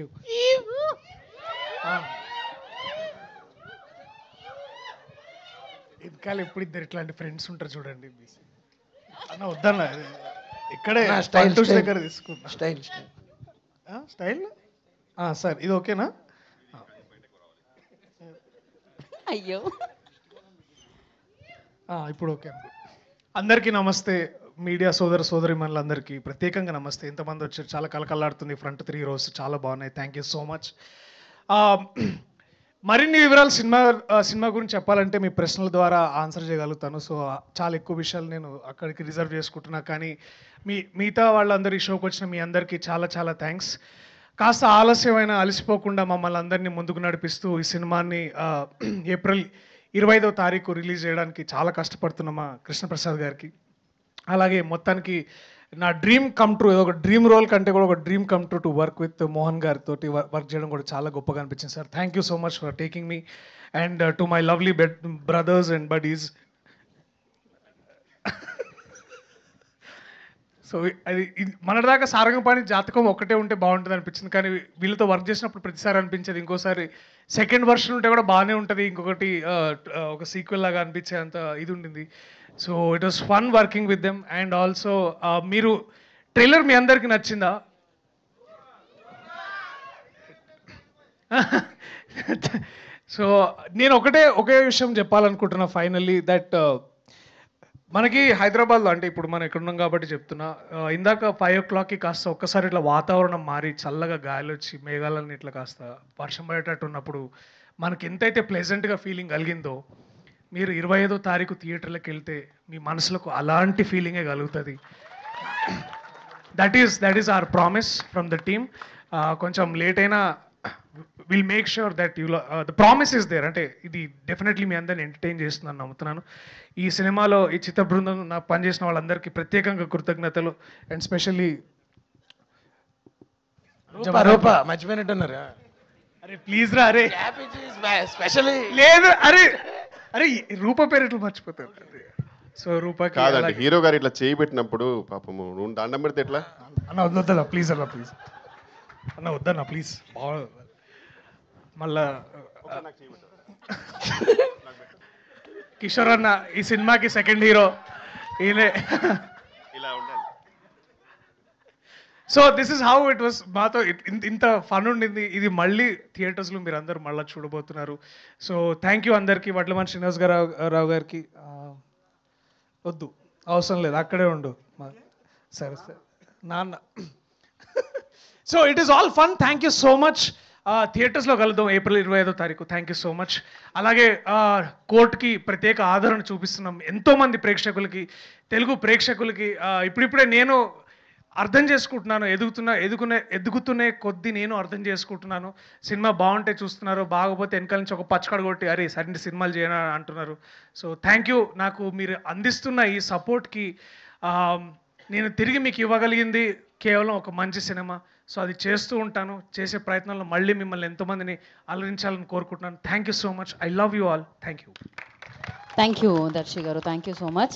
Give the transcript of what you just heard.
You. ఇంకా ఎప్పుడు ఇద్దరు ఇట్లాంటి ఫ్రెండ్స్ ఉంటారు చూడండి. అన్న వద్దన్న, ఇక్కడే స్టైల్ దగ్గర తీసుకున్నా. స్టైల్ స్టైల్ స్టైల్ సార్, ఇది ఓకేనా? అయ్యో, ఇప్పుడు ఓకే. అందరికీ నమస్తే. మీడియా సోదరి మనలందరికీ ప్రత్యేకంగా నమస్తే. ఇంతమంది వచ్చారు, చాలా కలకల్లాడుతుంది. ఫ్రంట్ 3 rows చాలా బాగున్నాయి. Thank you so much. మరిన్ని వివరాలు సినిమా గురించి చెప్పాలంటే మీ ప్రశ్నల ద్వారా ఆన్సర్ చేయగలుగుతాను. సో చాలా ఎక్కువ విషయాలు నేను అక్కడికి రిజర్వ్ చేసుకుంటున్నా. కానీ మిగతా వాళ్ళందరూ ఈ షోకి వచ్చిన మీ అందరికీ చాలా చాలా థ్యాంక్స్. కాస్త ఆలస్యమైన అలసిపోకుండా మమ్మల్ని అందరినీ ముందుకు నడిపిస్తూ ఈ సినిమాని ఏప్రిల్ 25వ తారీఖు రిలీజ్ చేయడానికి చాలా కష్టపడుతున్న మా కృష్ణప్రసాద్ గారికి, అలాగే మొత్తానికి నా డ్రీమ్ కమ్ ట్రూ, ఏదో ఒక డ్రీమ్ రోల్ కంటే కూడా ఒక dream come true to work with Mohan గారితో వర్క్ చేయడం కూడా చాలా గొప్పగా అనిపించింది sir. Thank you so much for taking me and to my lovely brothers and buddies. So అది మనదాకా సారంగపాణి జాతకం ఒక్కటే ఉంటే బాగుంటుంది అనిపించింది. కానీ వీళ్ళతో వర్క్ చేసినప్పుడు ప్రతిసారి అనిపించేది ఇంకోసారి సెకండ్ వర్షన్ ఉంటే కూడా బాగానే ఉంటుంది, ఇంకొకటి ఒక సీక్వెల్ లాగా అనిపించే అంత ఇది ఉండింది. So it was fun working with them. And also మీరు ట్రైలర్ మీ అందరికి నచ్చిందా? సో నేను ఒకే విషయం చెప్పాలనుకుంటున్నా ఫైనల్లీ, దట్ మనకి హైదరాబాద్లో, అంటే ఇప్పుడు మనం ఎక్కడ ఉన్నాం కాబట్టి చెప్తున్నా, ఇందాక 5 o'clockకి కాస్త ఒక్కసారి ఇట్లా వాతావరణం మారి చల్లగా గాలి వచ్చి మేఘాలన్నీ ఇట్లా కాస్త వర్షం పడేటట్టు ఉన్నప్పుడు మనకి ఎంతైతే ప్లెజెంట్గా ఫీలింగ్ కలిగిందో, మీరు 25వ తారీఖు థియేటర్లకు వెళ్తే మీ మనసులకు అలాంటి ఫీలింగే కలుగుతుంది. That is our promise from the team. కొంచెం లేట్ అయినా will make sure that the promise is there. అంటే ఇది డెఫినెట్లీ మీ అందరిని ఎంటర్టైన్ చేస్తుందని నమ్ముతున్నాను. ఈ సినిమాలో ఈ చిత్ర బృందం నాకు పనిచేసిన వాళ్ళందరికీ ప్రత్యేకంగా కృతజ్ఞతలు. అండ్ స్పెషల్లీ రూపా మర్చిపోయినట్టున్నారు. అరే ప్లీజ్ రా, అరే స్పెషల్లీ లేదు, అరే రూప పేరు ఎట్లా మర్చిపోతారు. సో రూపాకి కాదండి, హీరో గారు ఇట్లా చేయి పెట్టినప్పుడు పాపము నువ్వు దండం పెడితే ఎట్లా అన్న వద్దన్నా ప్లీజ్, అన్న ప్లీజ్ అన్న వద్దన్నా ప్లీజ్. మళ్ళా కిషోర్ అన్న ఈ సినిమాకి సెకండ్ హీరో ఈయనే. ఇలా ఉండాలి. So this is how it was. మాతో ఇంత ఫన్ ఉండింది. ఇది మళ్ళీ థియేటర్స్లో మీరు అందరూ మళ్ళీ చూడబోతున్నారు. సో థ్యాంక్ యూ అందరికీ. వడ్లమని శ్రీనివాస్ రావు గారికి వద్దు, అవసరం లేదు, అక్కడే ఉండు. సరే సరే నాన్న. So it is all fun. Thank you so much. థియేటర్స్లో కలుద్దాం ఏప్రిల్ 25వ తారీఖు. Thank you so much. అలాగే కోర్టుకి ప్రత్యేక ఆదరణ చూపిస్తున్నాం ఎంతోమంది ప్రేక్షకులకి, తెలుగు ప్రేక్షకులకి. ఇప్పుడిప్పుడే నేను అర్థం చేసుకుంటున్నాను, ఎదుగుతునే కొద్దీ నేను అర్థం చేసుకుంటున్నాను. సినిమా బాగుంటే చూస్తున్నారు, బాగోపోతే వెనకాల నుంచి ఒక పచ్చకడ కొట్టి అరే సరైన సినిమాలు చేయనా అంటున్నారు. So thank you. నాకు మీరు అందిస్తున్న ఈ సపోర్ట్కి నేను తిరిగి మీకు ఇవ్వగలిగింది కేవలం ఒక మంచి సినిమా. సో అది చేస్తూ ఉంటాను. చేసే ప్రయత్నంలో మళ్ళీ మిమ్మల్ని ఎంతోమందిని అలరించాలని కోరుకుంటున్నాను. Thank you so much. I love you all. Thank you. Thank you Darshi గారు, థ్యాంక్ యూ సో మచ్.